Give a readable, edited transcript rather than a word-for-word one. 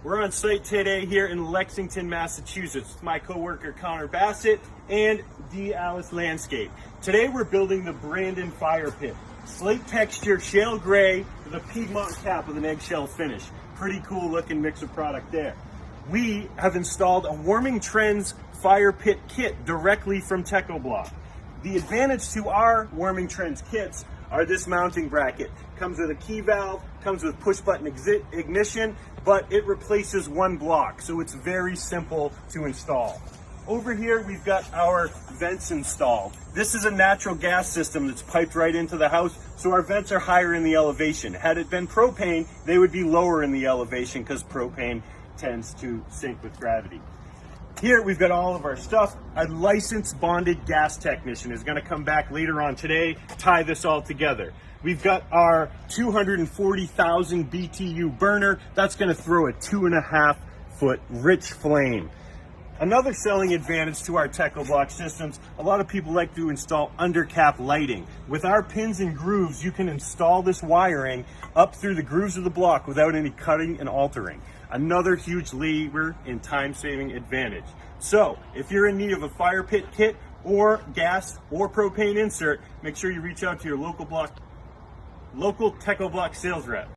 We're on site today here in Lexington, Massachusetts with my coworker Connor Bassett and D. Alice Landscape. Today we're building the Brandon fire pit. Slate texture, shale gray with a Piedmont cap with an eggshell finish. Pretty cool looking mix of product there. We have installed a Warming Trends fire pit kit directly from Techo-Bloc. The advantage to our Warming Trends kits are this mounting bracket. Comes with a key valve, comes with push button ignition, but it replaces one block, so it's very simple to install. Over here, we've got our vents installed. This is a natural gas system that's piped right into the house, so our vents are higher in the elevation. Had it been propane, they would be lower in the elevation because propane tends to sink with gravity. Here we've got all of our stuff. A licensed bonded gas technician is going to come back later on today, tie this all together. We've got our 240,000 BTU burner. That's going to throw a 2.5 foot rich flame. Another selling advantage to our Techo-Bloc systems, a lot of people like to install undercap lighting. With our pins and grooves, you can install this wiring up through the grooves of the block without any cutting and altering. Another huge labor and time-saving advantage. So, if you're in need of a fire pit kit or gas or propane insert, make sure you reach out to your local Techo-Bloc sales rep.